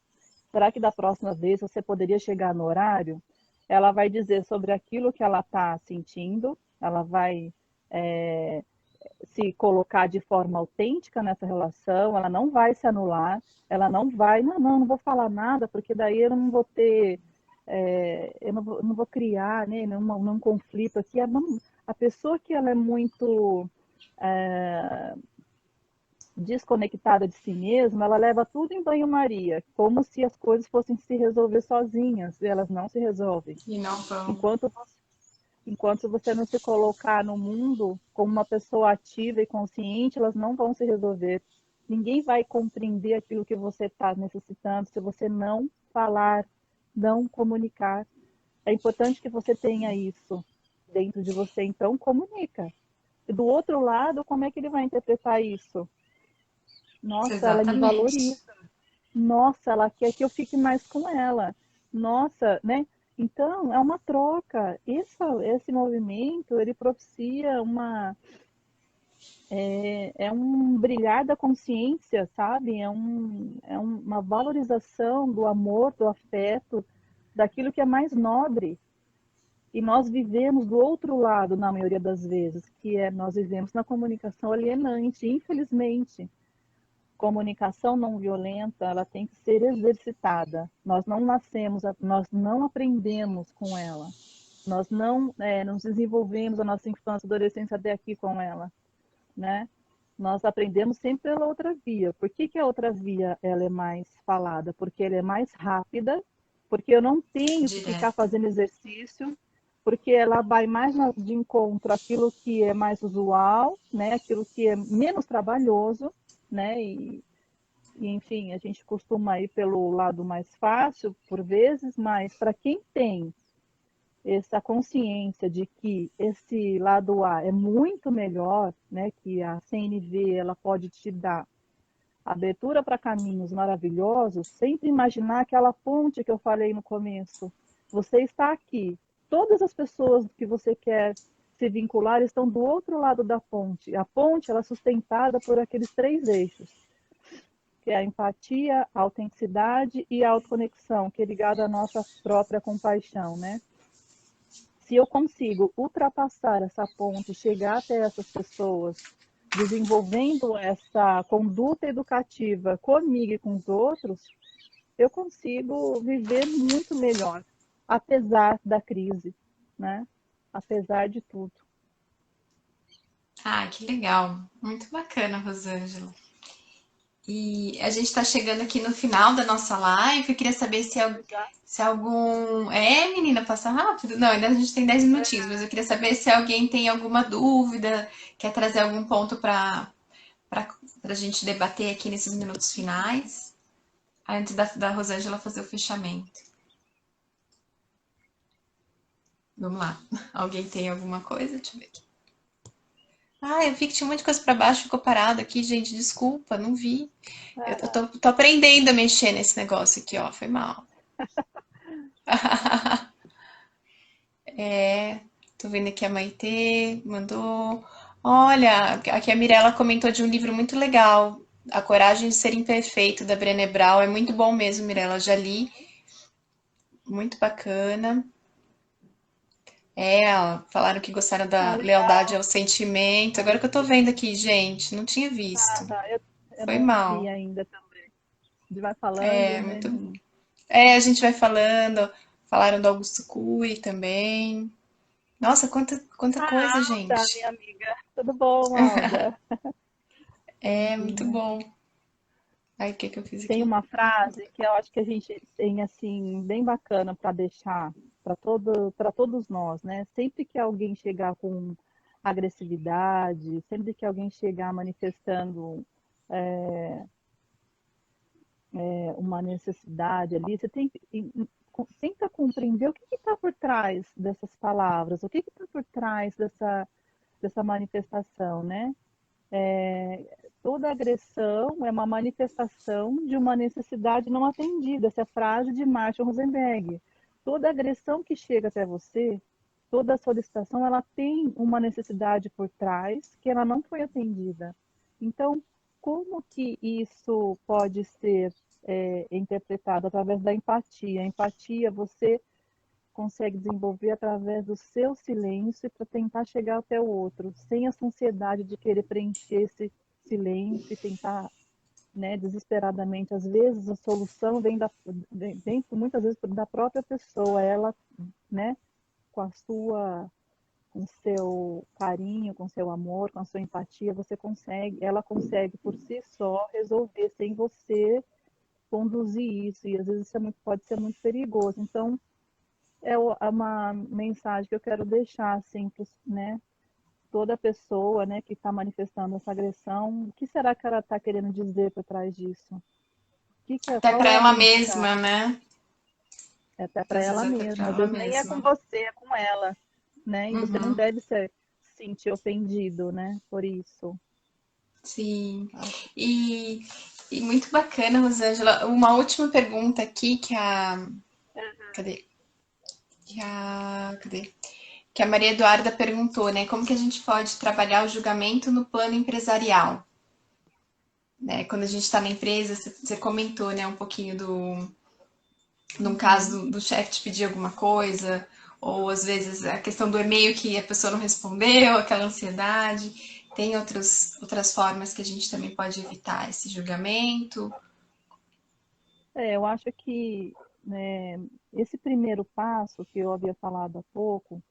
Será que da próxima vez você poderia chegar no horário? Ela vai dizer sobre aquilo que ela está sentindo, ela vai se colocar de forma autêntica nessa relação, ela não vai se anular, ela não vai, não vou falar nada, porque daí eu não vou ter, eu não vou criar né, nenhum conflito aqui. A pessoa que ela é muito desconectada de si mesma, ela leva tudo em banho-maria, como se as coisas fossem se resolver sozinhas, e elas não se resolvem. E não vão. Enquanto Enquanto você não se colocar no mundo como uma pessoa ativa e consciente, elas não vão se resolver. Ninguém vai compreender aquilo que você está necessitando se você não falar, não comunicar. É importante que você tenha isso dentro de você, então comunica. E do outro lado, como é que ele vai interpretar isso? Nossa, ela me Exatamente. valoriza. Nossa, ela quer que eu fique mais com ela. Nossa, né? Então, é uma troca. Esse movimento, ele propicia é um brilhar da consciência, sabe? Uma valorização do amor, do afeto, daquilo que é mais nobre. E nós vivemos do outro lado, na maioria das vezes, que é nós vivemos na comunicação alienante, infelizmente. Comunicação não violenta, ela tem que ser exercitada. Nós não nascemos, nós não aprendemos com ela. Nós não nos desenvolvemos a nossa infância, adolescência até aqui com ela, né? Nós aprendemos sempre pela outra via. Por que que a outra via ela é mais falada? Porque ela é mais rápida, porque eu não tenho que ficar Direta. fazendo exercício, porque ela vai mais de encontro àquilo que é mais usual, né? Aquilo que é menos trabalhoso, né? E, enfim, a gente costuma ir pelo lado mais fácil, por vezes, mas para quem tem essa consciência de que esse lado A é muito melhor, né, que a CNV ela pode te dar abertura para caminhos maravilhosos, sempre imaginar aquela ponte que eu falei no começo. Você está aqui. Todas as pessoas que você quer se vincular estão do outro lado da ponte. A ponte ela é sustentada por aqueles 3 eixos que é a empatia, a autenticidade e a autoconexão, que é ligada à nossa própria compaixão, né? Se eu consigo ultrapassar essa ponte, chegar até essas pessoas, desenvolvendo essa conduta educativa comigo e com os outros, eu consigo viver muito melhor, apesar da crise, né? Apesar de tudo. Ah, que legal. Muito bacana, Rosângela. E a gente está chegando aqui no final da nossa live. Eu queria saber se algum. É, menina, passa rápido? Não, ainda a gente tem 10 minutinhos, mas eu queria saber se alguém tem alguma dúvida, quer trazer algum ponto para a gente debater aqui nesses minutos finais, antes da Rosângela fazer o fechamento. Vamos lá. Alguém tem alguma coisa? Deixa eu ver aqui. Ah, eu vi que tinha um monte de coisa para baixo, ficou parado aqui, gente. Desculpa, não vi. Eu tô aprendendo a mexer nesse negócio aqui, ó. Foi mal. É, tô vendo aqui a Maitê mandou. Olha, aqui a Mirella comentou de um livro muito legal, A Coragem de Ser Imperfeito, da Brené Brown. É muito bom mesmo, Mirella, já li. muito bacana. É, ó, falaram que gostaram Ah, da lealdade legal. ao sentimento. Agora que eu tô vendo aqui, gente, não tinha Ah, visto. tá. Eu Foi não vi mal. ainda também. A gente vai falando, É, né? muito. É, a gente vai falando. Falaram do Augusto Cury também. Nossa, quanta coisa, Alda, gente. minha amiga. Tudo bom, Alda? É muito Imagina. bom. Aí, o que que eu fiz Tem aqui? uma frase que eu acho que a gente tem assim bem bacana para deixar para todos nós, né? Sempre que alguém chegar com agressividade, sempre que alguém chegar manifestando uma necessidade ali, você tem que tenta compreender o que está por trás dessas palavras, o que está por trás dessa manifestação, né? Toda agressão é uma manifestação de uma necessidade não atendida. Essa é a frase de Marshall Rosenberg. Toda agressão que chega até você, toda solicitação, ela tem uma necessidade por trás que ela não foi atendida. Então, como que isso pode ser interpretado através da empatia? A empatia você consegue desenvolver através do seu silêncio para tentar chegar até o outro, sem essa ansiedade de querer preencher esse silêncio e tentar, né, desesperadamente. Às vezes a solução vem muitas vezes da própria pessoa, ela, né, com a sua com seu carinho, com seu amor, com a sua empatia, ela consegue por si só resolver sem você conduzir isso, e às vezes isso pode ser muito perigoso. Então, é uma mensagem que eu quero deixar assim, né, toda pessoa, né, que está manifestando essa agressão, o que será que ela está querendo dizer por trás disso? Até Qual para é a ela mensagem? mesma, né? É até para Às vezes ela até para mesma, às ela vezes nem é com mesma. você, é com ela, né? E você não Uhum, deve se sentir ofendido, né, por isso. sim. E, e muito bacana, Rosângela. Uma última pergunta aqui que a. Cadê? Cadê? Que a Maria Eduarda perguntou, né? Como que a gente pode trabalhar o julgamento no plano empresarial? Né? Quando a gente está na empresa, você comentou, né, um pouquinho num caso Uhum. do chefe te pedir alguma coisa, ou às vezes a questão do e-mail que a pessoa não respondeu, aquela ansiedade. Tem outras formas que a gente também pode evitar esse julgamento. Eu acho que, né, esse primeiro passo que eu havia falado há pouco,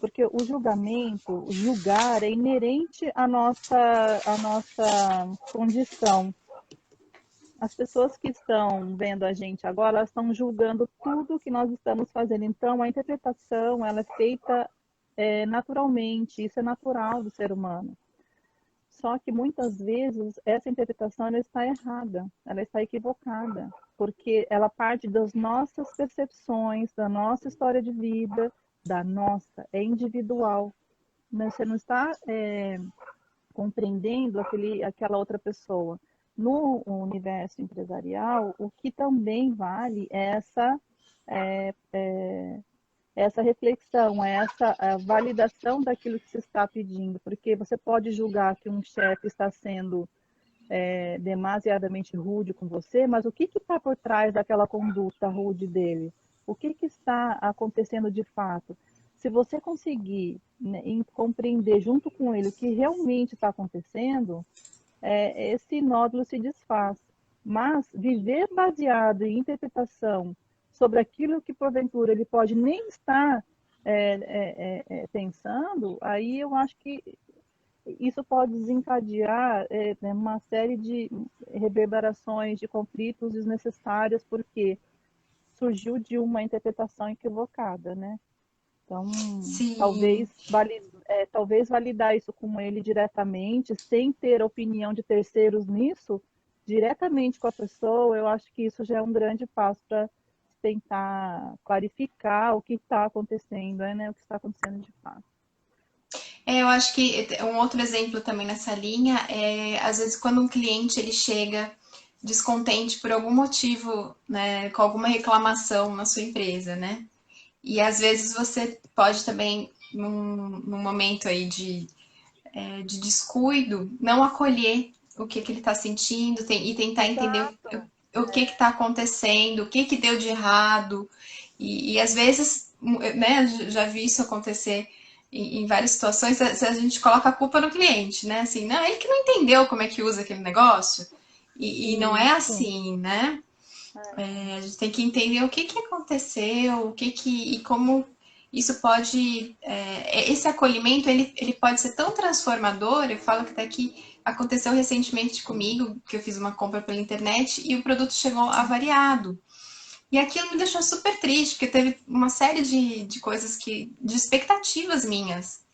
porque o julgamento, o julgar é inerente à nossa condição. As pessoas que estão vendo a gente agora, elas estão julgando tudo que nós estamos fazendo. Então, a interpretação, ela é feita naturalmente, isso é natural do ser humano. Só que muitas vezes essa interpretação ela está errada, ela está equivocada, porque ela parte das nossas percepções, da nossa história de vida, da nossa, é individual. Né? Você não está compreendendo aquela outra pessoa. No universo empresarial, o que também vale é é, é, essa reflexão, essa validação daquilo que se está pedindo, porque você pode julgar que um chefe está sendo demasiadamente rude com você, mas o que está por trás daquela conduta rude dele? O que está acontecendo de fato? Se você conseguir, né, compreender junto com ele o que realmente está acontecendo, esse nódulo se desfaz. Mas viver baseado em interpretação sobre aquilo que porventura ele pode nem estar pensando, aí eu acho que isso pode desencadear né, uma série de reverberações, de conflitos desnecessários, porque surgiu de uma interpretação equivocada, né? Então, Sim, talvez validar isso com ele diretamente, sem ter opinião de terceiros nisso, diretamente com a pessoa, eu acho que isso já é um grande passo para tentar clarificar o que está acontecendo, né? O que está acontecendo de fato. eu acho que um outro exemplo também nessa linha é, às vezes, quando um cliente ele chega descontente por algum motivo, né, com alguma reclamação na sua empresa, né? E às vezes você pode também, num momento aí de descuido, não acolher o que ele está sentindo e tentar entender Exato. o que está acontecendo, o que que deu de errado. E às vezes, né, já vi isso acontecer em várias situações, a gente coloca a culpa no cliente, né? Assim, não, ele que não entendeu como é que usa aquele negócio. E não é Isso. assim, né? É, A gente tem que entender o que que aconteceu, o que que e como isso pode, esse acolhimento ele pode ser tão transformador. Eu falo que até que aconteceu recentemente comigo, que eu fiz uma compra pela internet e o produto chegou avariado. E aquilo me deixou super triste, porque teve uma série de coisas de expectativas minhas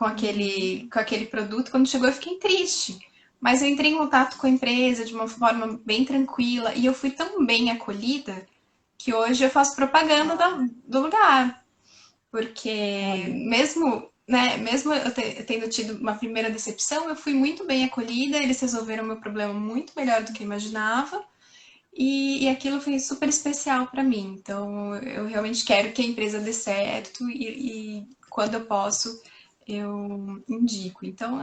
uhum, com aquele produto. Quando chegou, eu fiquei triste. Mas eu entrei em contato com a empresa de uma forma bem tranquila e eu fui tão bem acolhida que hoje eu faço propaganda do lugar. Porque olha, mesmo eu tendo tido uma primeira decepção, eu fui muito bem acolhida, eles resolveram meu problema muito melhor do que eu imaginava. E aquilo foi super especial para mim. Então, eu realmente quero que a empresa dê certo e quando eu posso, eu indico. Então,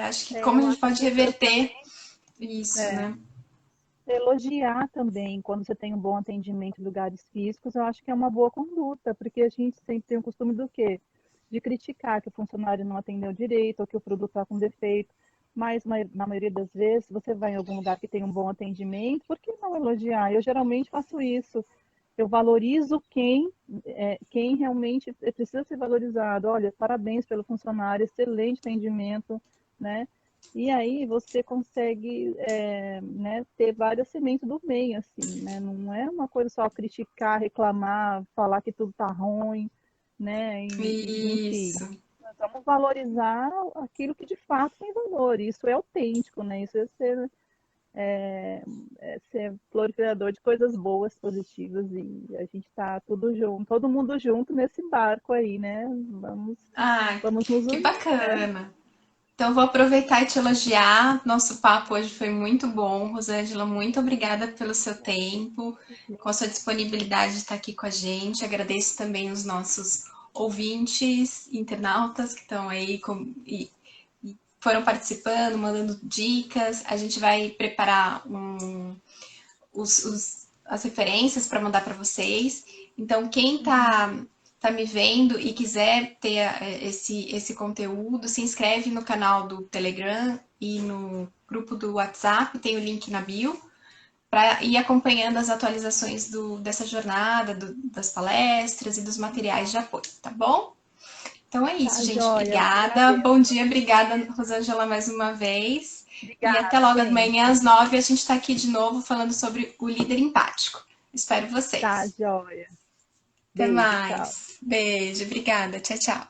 acho que como a eu gente acho pode importante reverter isso, é, né? elogiar também quando você tem um bom atendimento em lugares físicos, eu acho que é uma boa conduta, porque a gente sempre tem o costume do quê? De criticar que o funcionário não atendeu direito ou que o produto está com defeito. Mas na maioria das vezes, você vai em algum lugar que tem um bom atendimento, por que não elogiar? Eu geralmente faço isso. Eu valorizo quem realmente precisa ser valorizado. Olha, parabéns pelo funcionário, excelente atendimento, né? E aí você consegue né, ter várias sementes do bem, assim, né? Não é uma coisa só criticar, reclamar, falar que tudo está ruim, né? Enfim, Isso. nós vamos valorizar aquilo que de fato tem valor. Isso é autêntico, né? Isso é ser proliferador de coisas boas, positivas, e a gente está tudo junto, todo mundo junto nesse barco aí, né? Vamos, Ah, vamos nos que unir, né? bacana. Então, vou aproveitar e te elogiar. Nosso papo hoje foi muito bom. Rosângela, muito obrigada pelo seu tempo, com a sua disponibilidade de estar aqui com a gente. Agradeço também os nossos ouvintes, internautas que estão aí e foram participando, mandando dicas. A gente vai preparar as referências para mandar para vocês. Então, quem Uhum. tá me vendo e quiser ter esse conteúdo, se inscreve no canal do Telegram e no grupo do WhatsApp, tem o link na bio, para ir acompanhando as atualizações dessa jornada, das palestras e dos materiais de apoio, tá bom? Então é isso, Tá, gente. joia. Obrigada. Bom Agradeço. dia, obrigada, Rosângela, mais uma vez. E até Obrigada, logo amanhã às sempre. 9 a gente está aqui de novo falando sobre o líder empático. Espero Tá, vocês. joia. Até Beijo, tchau. mais. Beijo, obrigada. Tchau, tchau.